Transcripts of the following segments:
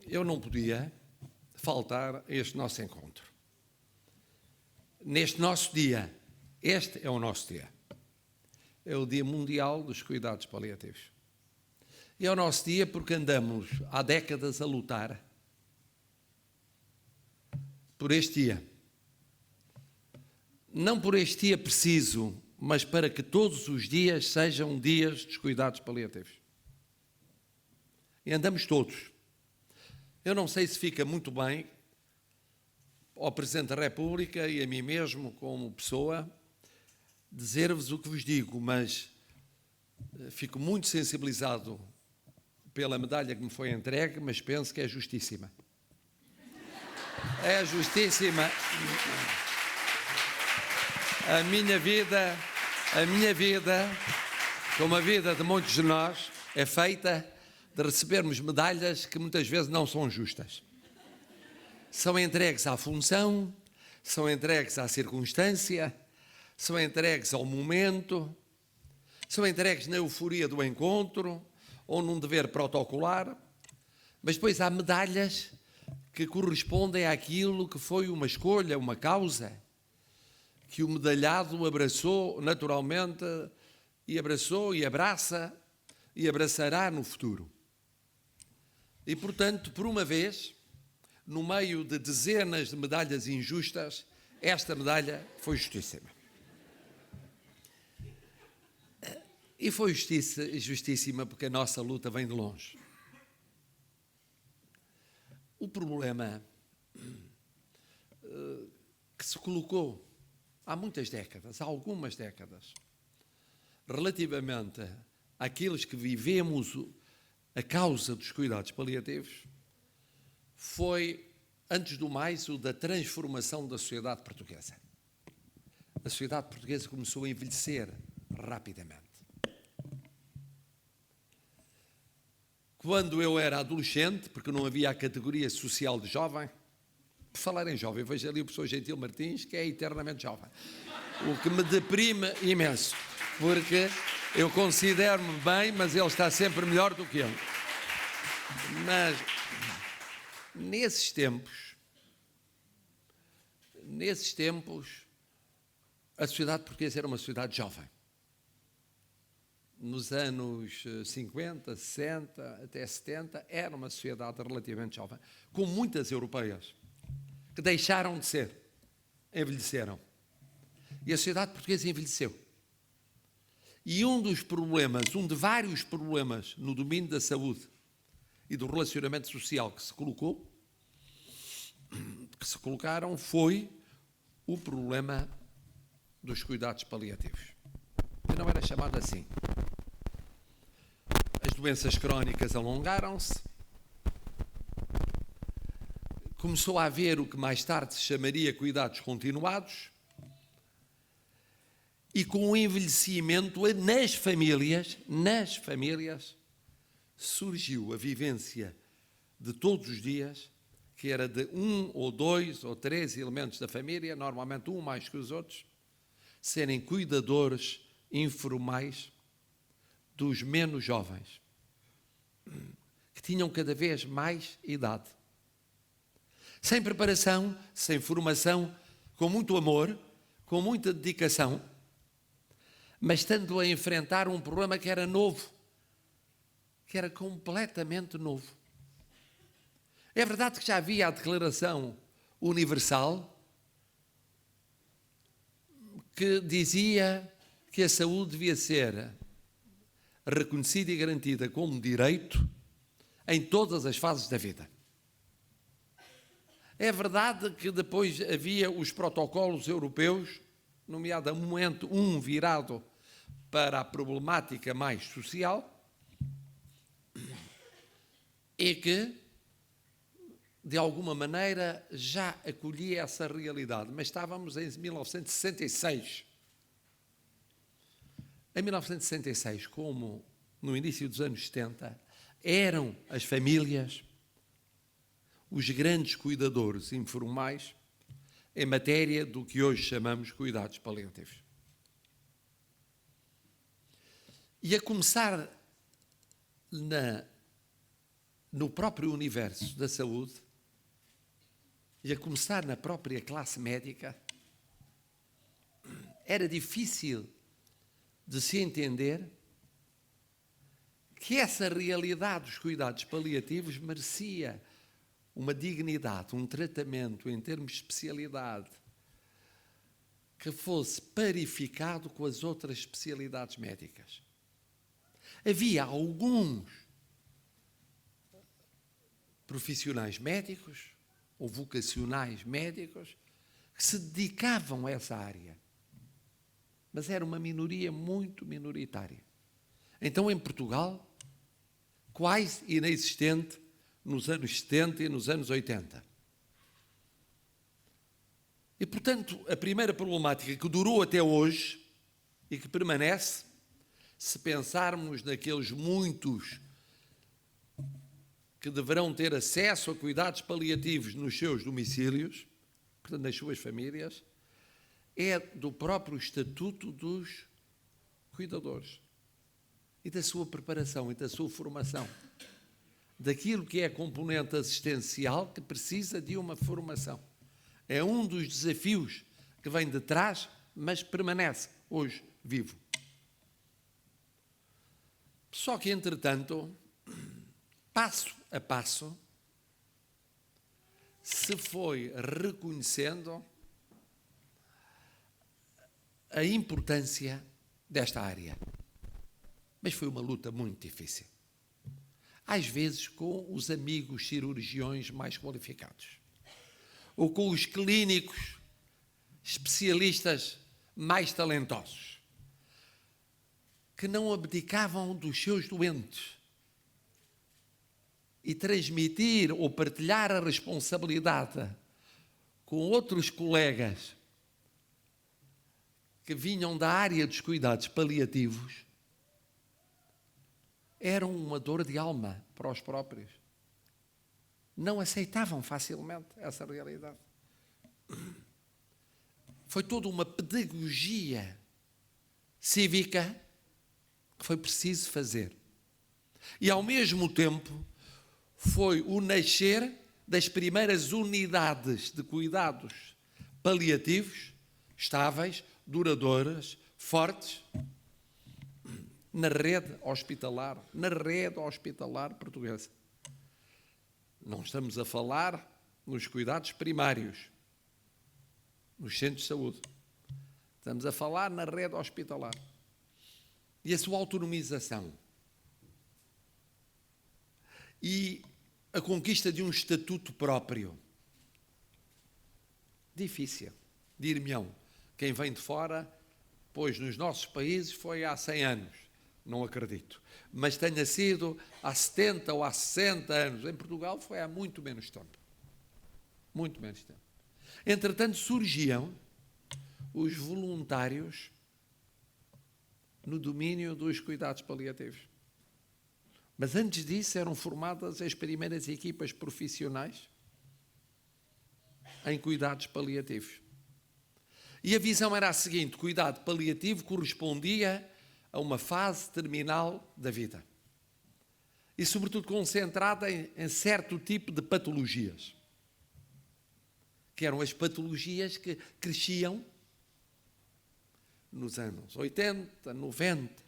eu não podia faltar a este nosso encontro. Neste nosso dia, este é o nosso dia. É o Dia Mundial dos Cuidados Paliativos. E é o nosso dia porque andamos há décadas a lutar por este dia. Não por este dia preciso, mas para que todos os dias sejam dias dos cuidados paliativos. E andamos todos. Eu não sei se fica muito bem ao Presidente da República e a mim mesmo, como pessoa, dizer-vos o que vos digo, mas fico muito sensibilizado pela medalha que me foi entregue, mas penso que é justíssima. É justíssima. A minha vida, como a vida de muitos de nós, é feita de recebermos medalhas que muitas vezes não são justas. São entregues à função, são entregues à circunstância, são entregues ao momento, são entregues na euforia do encontro ou num dever protocolar, mas depois há medalhas que correspondem àquilo que foi uma escolha, uma causa, que o medalhado abraçou naturalmente e abraçou e abraça e abraçará no futuro. E, portanto, por uma vez, no meio de dezenas de medalhas injustas, esta medalha foi justíssima. E foi justíssima porque a nossa luta vem de longe. O problema que se colocou há muitas décadas, há algumas décadas, relativamente àqueles que vivemos a causa dos cuidados paliativos, foi, antes do mais, o da transformação da sociedade portuguesa. A sociedade portuguesa começou a envelhecer rapidamente. Quando eu era adolescente, porque não havia a categoria social de jovem, por falar em jovem, vejo ali o professor Gentil Martins, que é eternamente jovem, o que me deprime imenso, porque eu considero-me bem, mas ele está sempre melhor do que eu. Mas, nesses tempos, a sociedade portuguesa era uma sociedade jovem. Nos anos 50, 60, até 70, era uma sociedade relativamente jovem, com muitas europeias, que deixaram de ser, envelheceram. E a sociedade portuguesa envelheceu. E um de vários problemas no domínio da saúde e do relacionamento social que se colocaram foi o problema dos cuidados paliativos. E não era chamado assim. As doenças crónicas alongaram-se, começou a haver o que mais tarde se chamaria cuidados continuados, e com o envelhecimento nas famílias, surgiu a vivência de todos os dias, que era de 1 ou 2 ou 3 elementos da família, normalmente um mais que os outros, serem cuidadores informais dos menos jovens, que tinham cada vez mais idade. Sem preparação, sem formação, com muito amor, com muita dedicação, mas estando a enfrentar um problema que era novo, que era completamente novo. É verdade que já havia a Declaração Universal que dizia que a saúde devia ser reconhecida e garantida como direito em todas as fases da vida. É verdade que depois havia os protocolos europeus, nomeadamente um virado para a problemática mais social, e que, de alguma maneira, já acolhia essa realidade. Mas estávamos em 1966. Em 1966, como no início dos anos 70, eram as famílias os grandes cuidadores informais em matéria do que hoje chamamos cuidados paliativos. E a começar no próprio universo da saúde, e a começar na própria classe médica, era difícil de se entender que essa realidade dos cuidados paliativos merecia uma dignidade, um tratamento em termos de especialidade que fosse parificado com as outras especialidades médicas. Havia alguns profissionais médicos ou vocacionais médicos que se dedicavam a essa área, mas era uma minoria muito minoritária. Então, em Portugal, quase inexistente nos anos 70 e nos anos 80. E, portanto, a primeira problemática que durou até hoje e que permanece, se pensarmos naqueles muitos que deverão ter acesso a cuidados paliativos nos seus domicílios, portanto, nas suas famílias, é do próprio estatuto dos cuidadores e da sua preparação e da sua formação, daquilo que é a componente assistencial que precisa de uma formação. É um dos desafios que vem de trás, mas permanece hoje vivo. Só que, entretanto, passo a passo, se foi reconhecendo a importância desta área. Mas foi uma luta muito difícil. Às vezes com os amigos cirurgiões mais qualificados, ou com os clínicos especialistas mais talentosos, que não abdicavam dos seus doentes, e transmitir ou partilhar a responsabilidade com outros colegas que vinham da área dos cuidados paliativos era uma dor de alma para os próprios. Não aceitavam facilmente essa realidade. Foi toda uma pedagogia cívica que foi preciso fazer. E, ao mesmo tempo, foi o nascer das primeiras unidades de cuidados paliativos estáveis, duradouras, fortes, na rede hospitalar portuguesa. Não estamos a falar nos cuidados primários, nos centros de saúde. Estamos a falar na rede hospitalar. E a sua autonomização. E a conquista de um estatuto próprio. Difícil. Dir-me-ão, quem vem de fora, pois nos nossos países foi há 100 anos. Não acredito. Mas tenha sido há 70 ou há 60 anos. Em Portugal foi há muito menos tempo. Muito menos tempo. Entretanto, surgiam os voluntários no domínio dos cuidados paliativos. Mas antes disso eram formadas as primeiras equipas profissionais em cuidados paliativos. E a visão era a seguinte: cuidado paliativo correspondia a uma fase terminal da vida. E, sobretudo, concentrada em certo tipo de patologias. Que eram as patologias que cresciam nos anos 80, 90.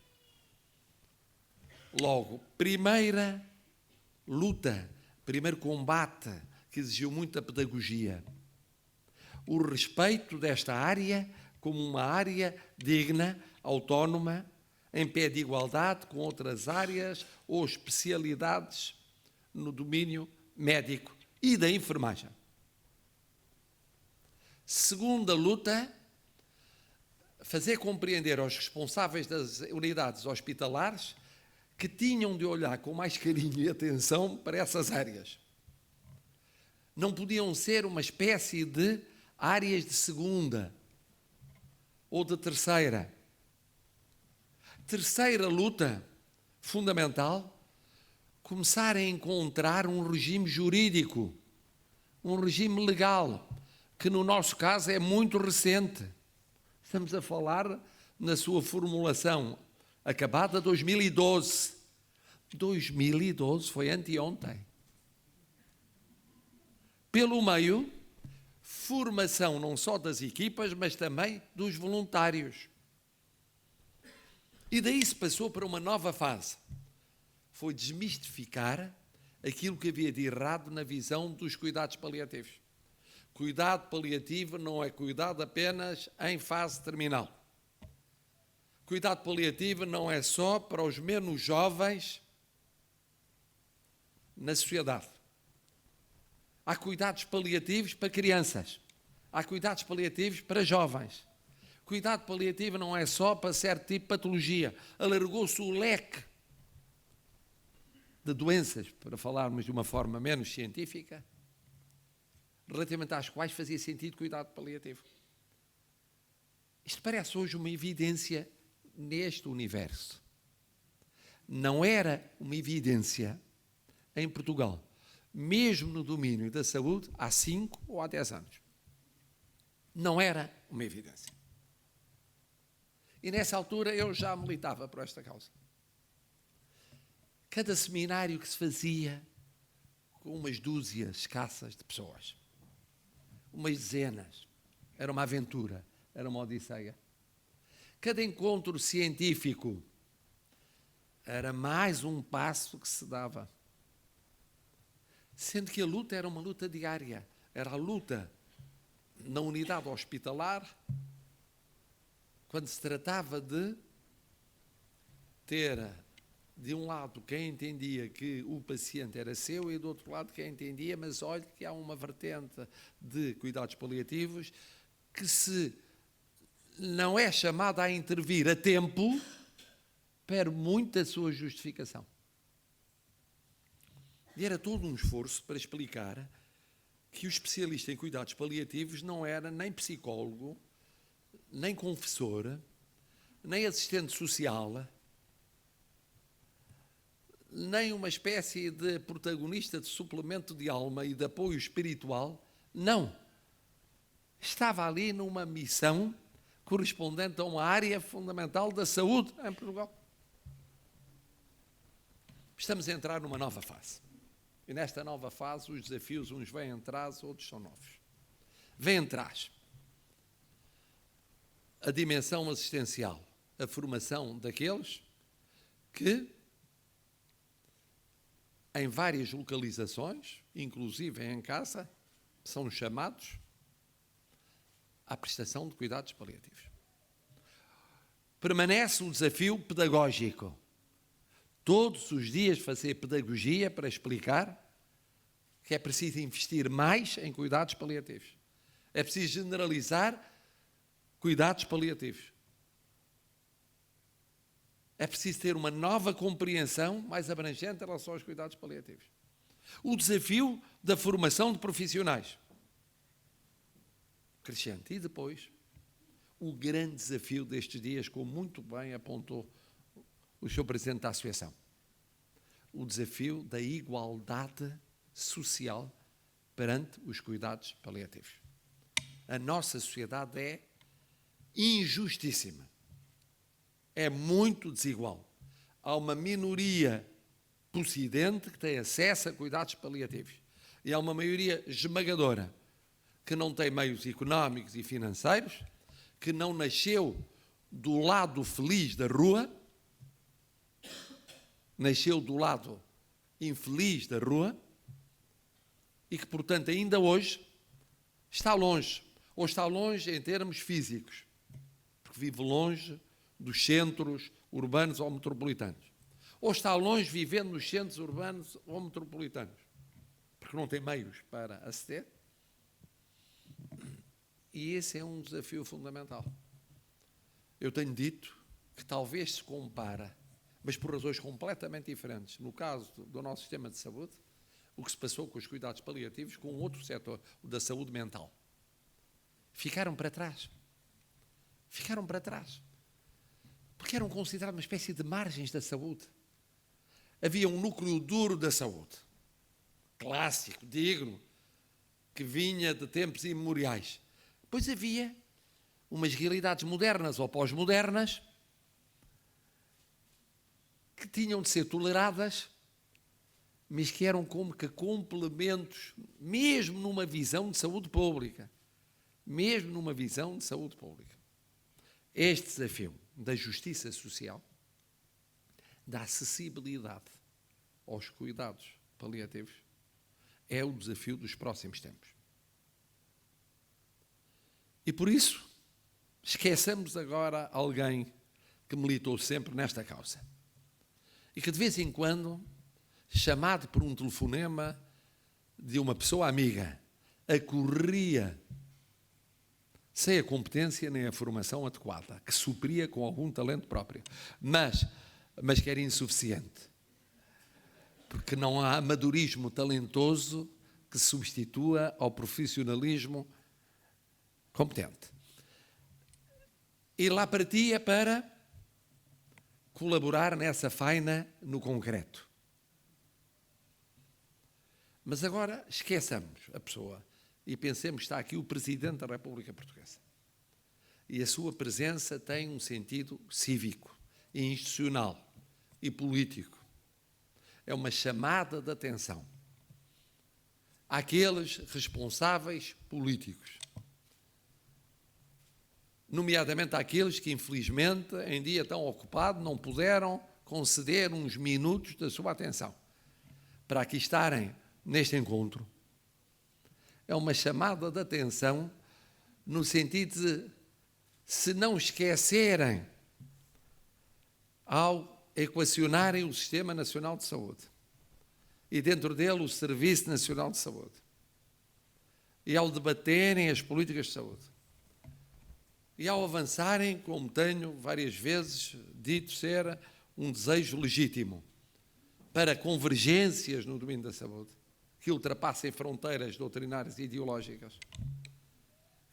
Logo, primeira luta, primeiro combate, que exigiu muita pedagogia. O respeito desta área como uma área digna, autónoma, em pé de igualdade com outras áreas ou especialidades no domínio médico e da enfermagem. Segunda luta, fazer compreender aos responsáveis das unidades hospitalares que tinham de olhar com mais carinho e atenção para essas áreas. Não podiam ser uma espécie de áreas de segunda ou de terceira. Terceira luta fundamental, começar a encontrar um regime jurídico, um regime legal, que no nosso caso é muito recente. Estamos a falar na sua formulação acabada 2012. 2012 foi anteontem. Pelo meio, formação não só das equipas, mas também dos voluntários. E daí se passou para uma nova fase. Foi desmistificar aquilo que havia de errado na visão dos cuidados paliativos. Cuidado paliativo não é cuidado apenas em fase terminal. Cuidado paliativo não é só para os menos jovens na sociedade. Há cuidados paliativos para crianças. Há cuidados paliativos para jovens. Cuidado paliativo não é só para certo tipo de patologia. Alargou-se o leque de doenças, para falarmos de uma forma menos científica, relativamente às quais fazia sentido cuidado paliativo. Isto parece hoje uma evidência neste universo. Não era uma evidência em Portugal, mesmo no domínio da saúde, há 5 ou há 10 anos. Não era uma evidência. E nessa altura eu já militava por esta causa. Cada seminário que se fazia com umas dúzias escassas de pessoas, umas dezenas, era uma aventura, era uma odisseia. Cada encontro científico era mais um passo que se dava. Sendo que a luta era uma luta diária, era a luta na unidade hospitalar, quando se tratava de ter, de um lado, quem entendia que o paciente era seu e do outro lado quem entendia, mas olha que há uma vertente de cuidados paliativos que se não é chamada a intervir a tempo, perde muito a sua justificação. E era todo um esforço para explicar que o especialista em cuidados paliativos não era nem psicólogo, nem confessor, nem assistente social, nem uma espécie de protagonista de suplemento de alma e de apoio espiritual. Não. Estava ali numa missão correspondente a uma área fundamental da saúde em Portugal. Estamos a entrar numa nova fase. E nesta nova fase os desafios, uns vêm atrás, outros são novos. Vêm atrás a dimensão assistencial, a formação daqueles que, em várias localizações, inclusive em casa, são chamados à prestação de cuidados paliativos. Permanece o desafio pedagógico. Todos os dias fazer pedagogia para explicar que é preciso investir mais em cuidados paliativos. É preciso generalizar cuidados paliativos. É preciso ter uma nova compreensão mais abrangente em relação aos cuidados paliativos. O desafio da formação de profissionais. Crescente. E depois, o grande desafio destes dias, como muito bem apontou o Sr. Presidente da Associação. O desafio da igualdade social perante os cuidados paliativos. A nossa sociedade é injustíssima. É muito desigual. Há uma minoria possidente que tem acesso a cuidados paliativos. E há uma maioria esmagadora que não tem meios económicos e financeiros, que não nasceu do lado feliz da rua, nasceu do lado infeliz da rua e que, portanto, ainda hoje está longe, ou está longe em termos físicos, porque vive longe dos centros urbanos ou metropolitanos, ou está longe vivendo nos centros urbanos ou metropolitanos, porque não tem meios para aceder. E esse é um desafio fundamental. Eu tenho dito que talvez se compara, mas por razões completamente diferentes, no caso do nosso sistema de saúde, o que se passou com os cuidados paliativos com outro setor, o da saúde mental. Ficaram para trás. Ficaram para trás. Porque eram considerados uma espécie de margens da saúde. Havia um núcleo duro da saúde, clássico, digno, que vinha de tempos imemoriais. Depois havia umas realidades modernas ou pós-modernas que tinham de ser toleradas, mas que eram como que complementos mesmo numa visão de saúde pública. Mesmo numa visão de saúde pública. Este desafio da justiça social, da acessibilidade aos cuidados paliativos, é o desafio dos próximos tempos. E por isso, esqueçamos agora alguém que militou sempre nesta causa e que de vez em quando, chamado por um telefonema de uma pessoa amiga, acorria sem a competência nem a formação adequada, que supria com algum talento próprio, mas que era insuficiente, porque não há amadorismo talentoso que substitua ao profissionalismo competente. E lá partia para colaborar nessa faina no concreto. Mas agora esqueçamos a pessoa e pensemos que está aqui o Presidente da República Portuguesa. E a sua presença tem um sentido cívico, e institucional e político. É uma chamada de atenção àqueles responsáveis políticos, nomeadamente àqueles que, infelizmente, em dia tão ocupado, não puderam conceder uns minutos da sua atenção para aqui estarem neste encontro. É uma chamada de atenção no sentido de, se não esquecerem ao equacionarem o Sistema Nacional de Saúde e dentro dele o Serviço Nacional de Saúde e ao debaterem as políticas de saúde e ao avançarem, como tenho várias vezes dito ser um desejo legítimo, para convergências no domínio da saúde, que ultrapassem fronteiras doutrinárias e ideológicas,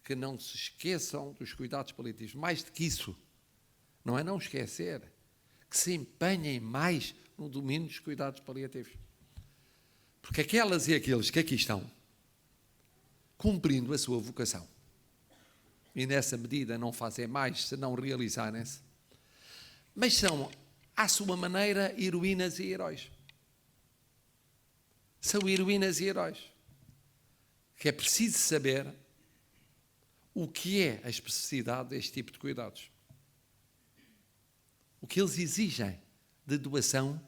que não se esqueçam dos cuidados paliativos. Mais do que isso, não é não esquecer, que se empenhem mais no domínio dos cuidados paliativos. Porque aquelas e aqueles que aqui estão, cumprindo a sua vocação, e nessa medida não fazem mais se não realizarem-se, mas são, à sua maneira, heroínas e heróis. São heroínas e heróis. Que é preciso saber o que é a especificidade deste tipo de cuidados. O que eles exigem de doação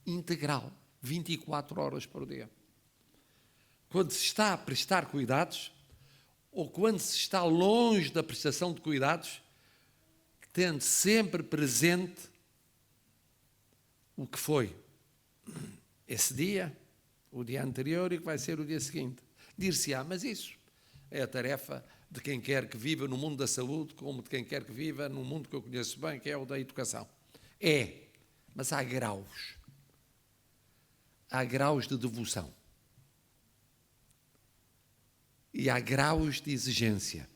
integral, 24 horas por dia. Quando se está a prestar cuidados, ou quando se está longe da prestação de cuidados, tendo sempre presente o que foi esse dia, o dia anterior e que vai ser o dia seguinte. Dir-se-á, mas isso é a tarefa de quem quer que viva no mundo da saúde, como de quem quer que viva no mundo que eu conheço bem, que é o da educação. É, mas há graus. Há graus de devoção. E há graus de exigência.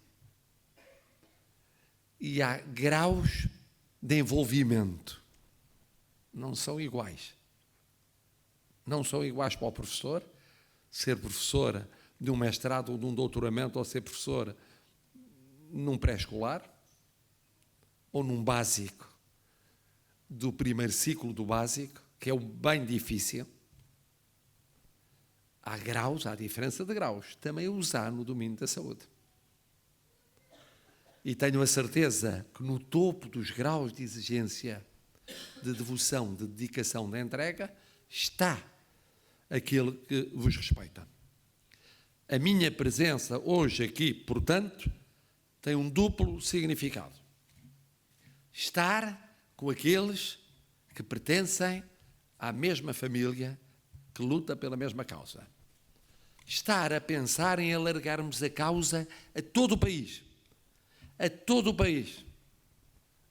E há graus de envolvimento. Não são iguais. Não são iguais para o professor, ser professora de um mestrado ou de um doutoramento, ou ser professora num pré-escolar, ou num básico, do primeiro ciclo do básico, que é o bem difícil. Há graus, há diferença de graus. Também os há no domínio da saúde. E tenho a certeza que no topo dos graus de exigência, de devoção, de dedicação, de entrega, está aquele que vos respeita. A minha presença hoje aqui, portanto, tem um duplo significado. Estar com aqueles que pertencem à mesma família, que luta pela mesma causa. Estar a pensar em alargarmos a causa a todo o país. A todo o país.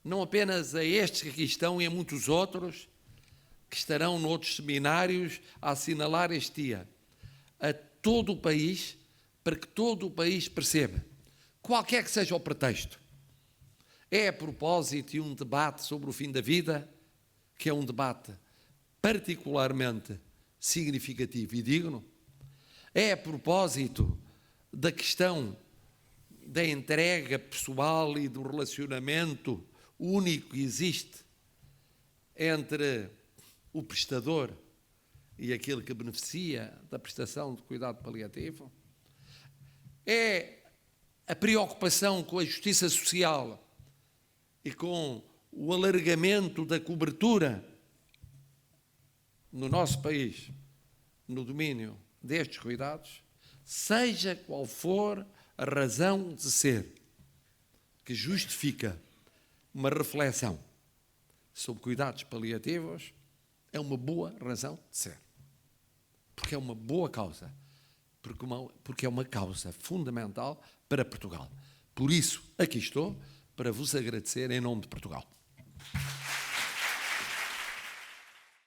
Não apenas a estes que aqui estão e a muitos outros que estarão noutros seminários a assinalar este dia. A todo o país, para que todo o país perceba, qualquer que seja o pretexto, é a propósito de um debate sobre o fim da vida, que é um debate particularmente significativo e digno, é a propósito da questão da entrega pessoal e do relacionamento único que existe entre o prestador e aquele que beneficia da prestação de cuidado paliativo. É a preocupação com a justiça social e com o alargamento da cobertura no nosso país, no domínio destes cuidados, seja qual for a razão de ser que justifica uma reflexão sobre cuidados paliativos, é uma boa razão de ser. Porque é uma boa causa. Porque é uma causa fundamental para Portugal. Por isso, aqui estou para vos agradecer em nome de Portugal.